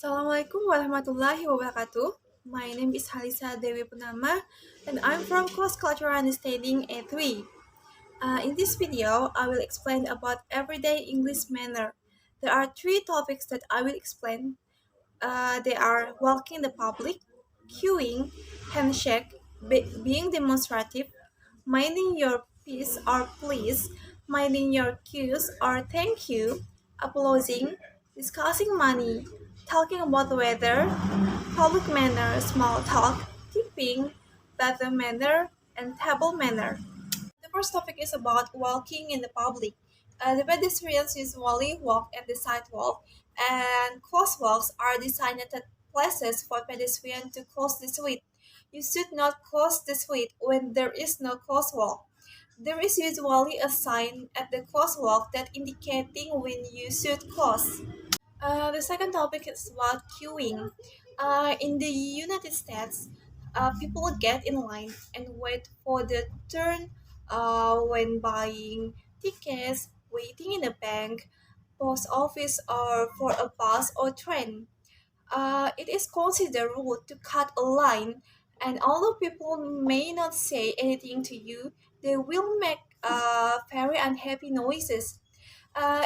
Assalamualaikum warahmatullahi wabarakatuh. My name is Halissa Dewi Purnama, and I'm from Cross Cultural Understanding A3. In this video, I will explain about everyday English manner. There are three topics that I will explain. They are walking in the public, queuing, handshake, being demonstrative, minding your peace or please, minding your cues or thank you, applauding, discussing money, talking about the weather, public manner, small talk, tipping, bathroom manner, and table manner. The first topic is about walking in the public. The pedestrians usually walk at the sidewalk, and crosswalks are designated places for pedestrians to cross the street. You should not cross the street when there is no crosswalk. There is usually a sign at the crosswalk that indicating when you should cross. The second topic is about queuing. In the United States, people get in line and wait for the turn when buying tickets, waiting in a bank, post office, or for a bus or train. It is considered rude to cut a line, and although people may not say anything to you, they will make very unhappy noises.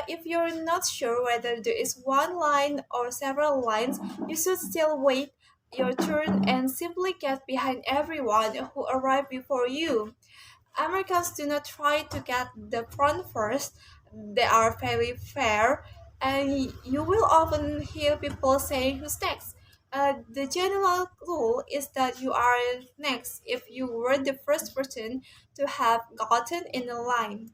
If you're not sure whether there is one line or several lines, you should still wait your turn and simply get behind everyone who arrived before you. Americans do not try to get the front first. They are very fair, and you will often hear people saying who's next. The general rule is that you are next if you were the first person to have gotten in the line.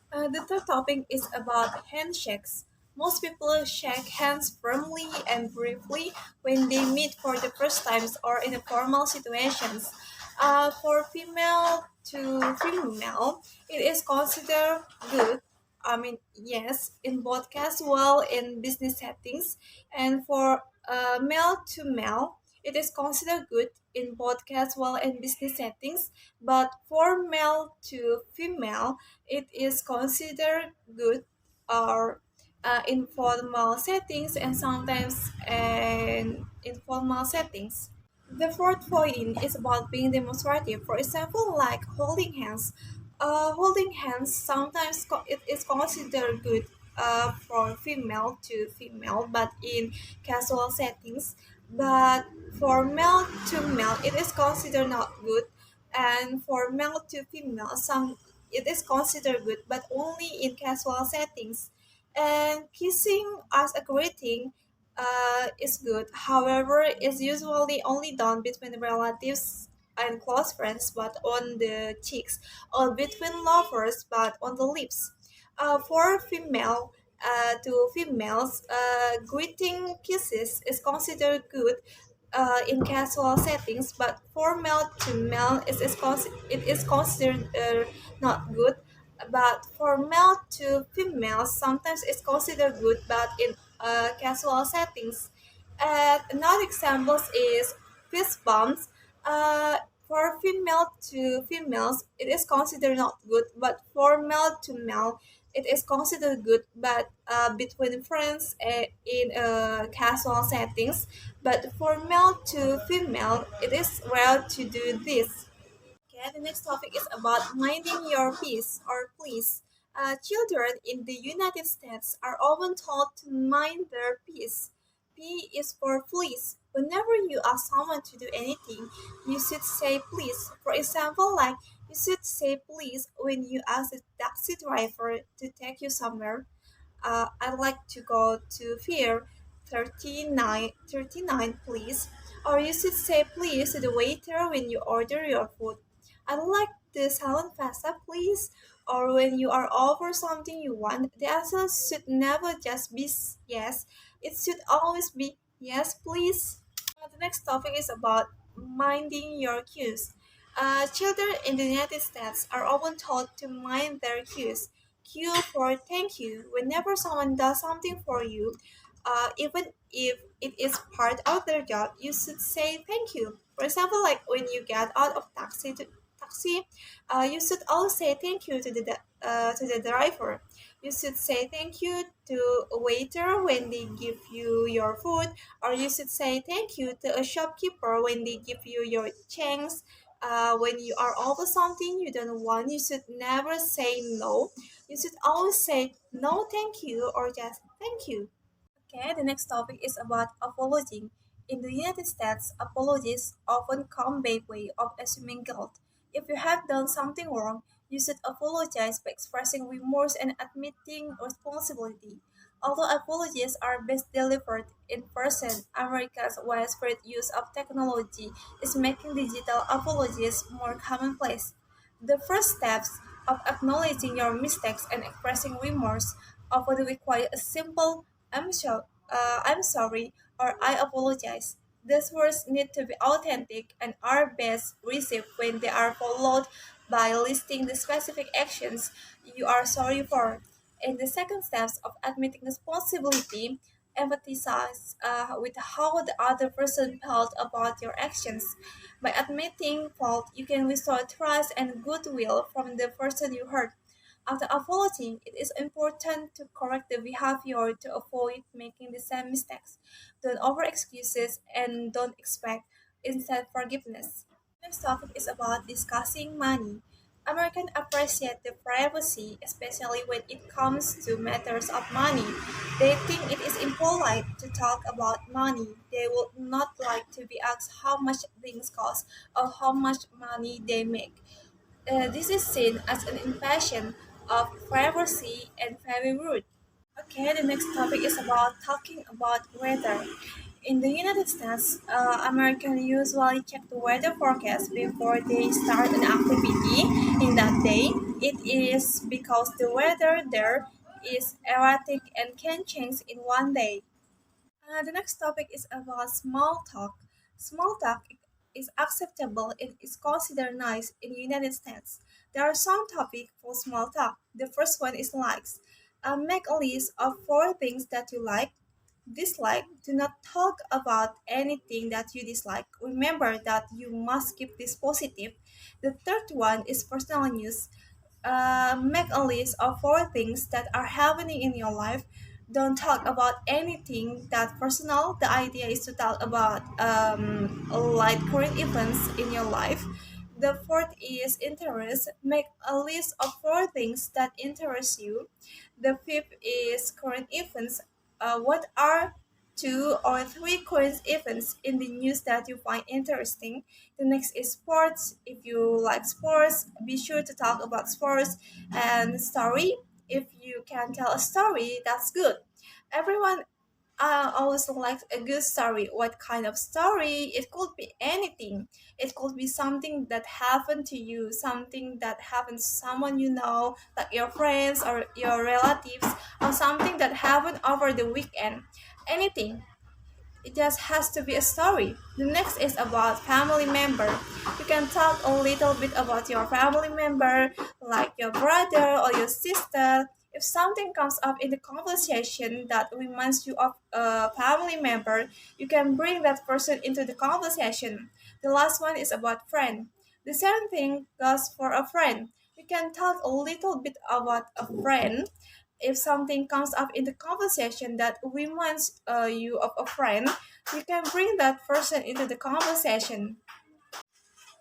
The third topic is about handshakes. Most people shake hands firmly and briefly when they meet for the first times or in formal situations. For female to female, it is considered good. Yes, in both casual and business settings, and for male to male, it is considered good in both casual and business settings. But for male to female, it is considered good or informal settings and sometimes in informal settings. The fourth point is about being demonstrative. For example, like holding hands. Holding hands sometimes it is considered good for female to female, but in casual settings. But for male to male, it is considered not good, and for male to female, some it is considered good, but only in casual settings. And kissing as a greeting is good. However, it's usually only done between relatives and close friends, but on the cheeks, or between lovers, but on the lips. For female to females, greeting kisses is considered good in casual settings, but for male to male, it is considered not good. But for male to female, sometimes it's considered good, but in casual settings. And another example is fist bumps. For female to females, it is considered not good, but for male to male, it is considered good, but between friends in casual settings. But for male to female, it is rare to do this. Okay, the next topic is about minding your peace or please. Children in the United States are often taught to mind their peace. P is for please. Whenever you ask someone to do anything, you should say please. For example, like you should say please when you ask a taxi driver to take you somewhere. I'd like to go to Pier 39, please. Or you should say please to the waiter when you order your food. I'd like the salad pasta, please. Or when you are over something you want, the answer should never just be yes. It should always be yes, please. The next topic is about minding your cues. Children in the United States are often taught to mind their cues. Cue for thank you. Whenever someone does something for you, even if it is part of their job, you should say thank you. For example, like when you get out of taxi, you should always say thank you to the driver. You should say thank you to a waiter when they give you your food, or you should say thank you to a shopkeeper when they give you your change. When you are offered something you don't want, you should never say no. You should always say no, thank you, or just thank you. Okay, the next topic is about apologizing. In the United States, apologies often come by way of assuming guilt. If you have done something wrong, you should apologize by expressing remorse and admitting responsibility. Although apologies are best delivered in person, America's widespread use of technology is making digital apologies more commonplace. The first steps of acknowledging your mistakes and expressing remorse often require a simple I'm sorry or I apologize. These words need to be authentic and are best received when they are followed by listing the specific actions you are sorry for. In the second steps of admitting responsibility, empathize with how the other person felt about your actions. By admitting fault, you can restore trust and goodwill from the person you hurt. After apologizing, it is important to correct the behavior to avoid making the same mistakes. Don't over excuses and don't expect instant forgiveness. Next topic is about discussing money. Americans appreciate the privacy, especially when it comes to matters of money. They think it is impolite to talk about money. They would not like to be asked how much things cost or how much money they make. This is seen as an invasion of privacy and very rude. Okay, the next topic is about talking about weather. In the United States, Americans usually check the weather forecast before they start an activity in that day. It is because the weather there is erratic and can change in one day. The next topic is about small talk. Small talk is acceptable and is considered nice in the United States. There are some topics for small talk. The first one is likes. Make a list of four things that you like, dislike. Do not talk about anything that you dislike. Remember that you must keep this positive. The third one is personal news. Make a list of four things that are happening in your life. Don't talk about anything that personal. The idea is to talk about like current events in your life. The fourth is interest. Make a list of four things that interest you. The fifth is current events. What are two or three current events in the news that you find interesting? The next is sports. If you like sports, be sure to talk about sports. And story. If you can tell a story, that's good. Everyone always likes a good story. What kind of story? It could be anything. It could be something that happened to you, something that happened to someone you know, like your friends or your relatives, or something that happened over the weekend. Anything. It just has to be a story. The next is about family member. You can talk a little bit about your family member, like your brother or your sister. If something comes up in the conversation that reminds you of a family member, you can bring that person into the conversation. The last one is about friend. The same thing goes for a friend. You can talk a little bit about a friend. If something comes up in the conversation that reminds you of a friend, you can bring that person into the conversation.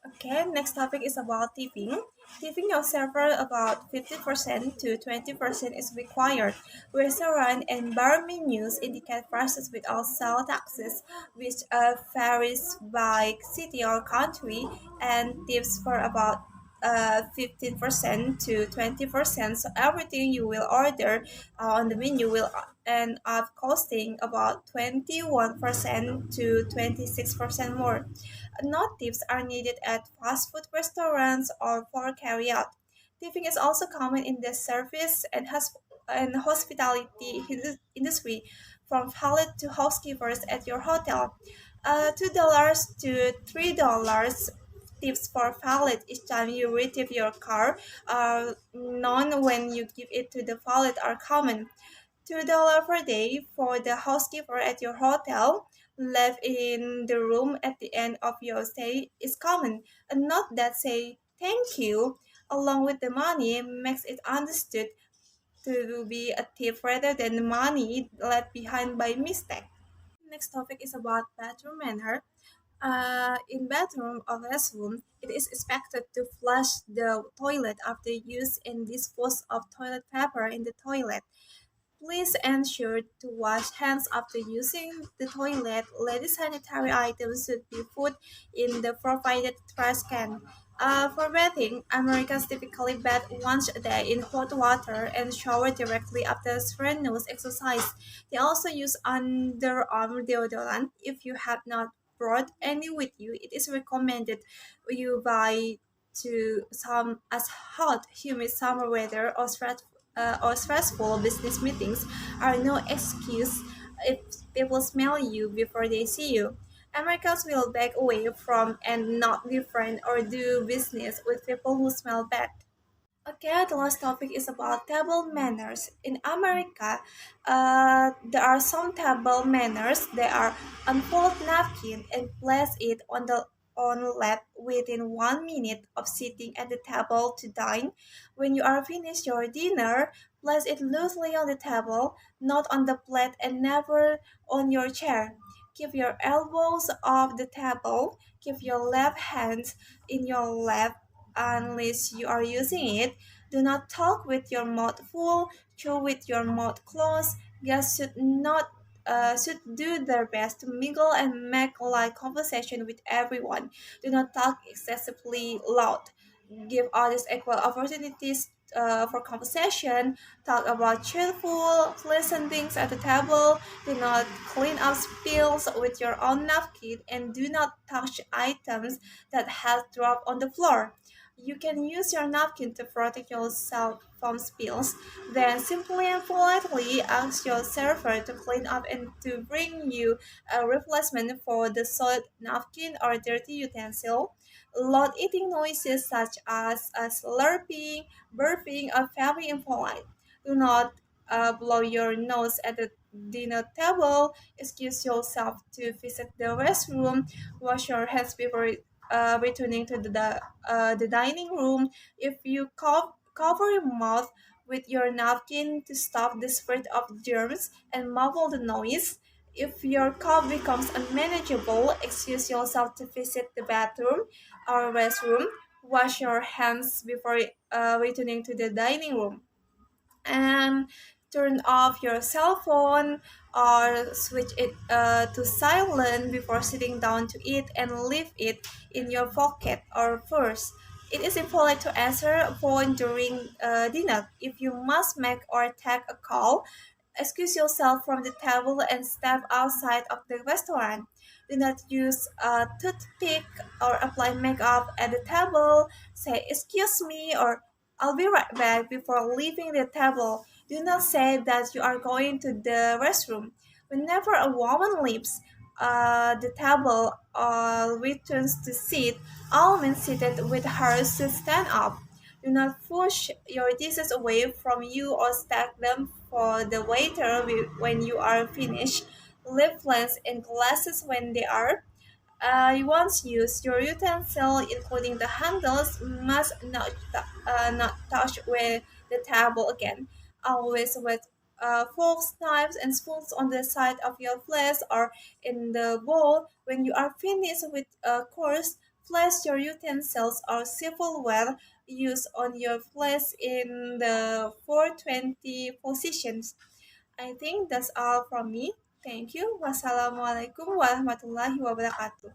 Okay, next topic is about tipping. Tipping your server about 50% to 20% is required. Restaurant and bar menus indicate prices without sale taxes, which varies by city or country, and tips for about 15% to 20%. So everything you will order on the menu will end up costing about 21% to 26% more. No tips are needed at fast food restaurants or for carryout. Tipping is also common in the service and hospitality industry, from valet to housekeepers at your hotel. $2 to $3 tips for valet each time you retrieve your car. None when you give it to the valet are common. $2 per day for the housekeeper at your hotel left in the room at the end of your stay is common. A note that say thank you along with the money makes it understood to be a tip rather than the money left behind by mistake. Next topic is about bathroom manner. In bathroom or restroom, it is expected to flush the toilet after use and dispose of toilet paper in the toilet. Please ensure to wash hands after using the toilet. Ladies' sanitary items should be put in the provided trash can. For bathing, Americans typically bathe once a day in hot water and shower directly after strenuous exercise. They also use underarm deodorant. If you have not brought any with you, it is recommended you buy to some as hot, humid summer weather or stressful business meetings are no excuse if people smell you before they see you. Americans will back away from and not be friends or do business with people who smell bad. Okay, the last topic is about table manners. In America, there are some table manners. They are unfold napkin and place it on lap within 1 minute of sitting at the table to dine. When you are finished your dinner, place it loosely on the table, not on the plate, and never on your chair. Keep your elbows off the table. Keep your left hand in your lap unless you are using it. Do not talk with your mouth full, chew with your mouth closed. Guests should do their best to mingle and make light conversation with everyone. Do not talk excessively loud. Give others equal opportunities for conversation. Talk about cheerful, pleasant things at the table. Do not clean up spills with your own napkin and do not touch items that have dropped on the floor. You can use your napkin to protect yourself from spills. Then simply and politely ask your server to clean up and to bring you a replacement for the soiled napkin or dirty utensil. Loud eating noises such as slurping, burping are very impolite. Do not blow your nose at the dinner table. Excuse yourself to visit the restroom. Wash your hands before returning to the dining room. If you cover your mouth with your napkin to stop the spread of germs and muffle the noise. If your cough becomes unmanageable, excuse yourself to visit the bathroom or restroom. Wash your hands before returning to the dining room and turn off your cell phone or switch it to silent before sitting down to eat and leave it in your pocket or purse. It is impolite to answer a phone during dinner. If you must make or take a call, excuse yourself from the table and step outside of the restaurant. Do not use a toothpick or apply makeup at the table. Say, excuse me, or I'll be right back before leaving the table. Do not say that you are going to the restroom. Whenever a woman leaves the table or returns to sit, all men seated with her should stand up. Do not push your dishes away from you or stack them for the waiter when you are finished. Leave plates and glasses when they are once used, your utensil, including the handles, must not touch with the table again. Always with forks, knives, and spoons on the side of your plate or in the bowl. When you are finished with a course, place your utensils or silverware used on your plate in the 420 positions. I think that's all from me. Thank you. Wassalamualaikum warahmatullahi wabarakatuh.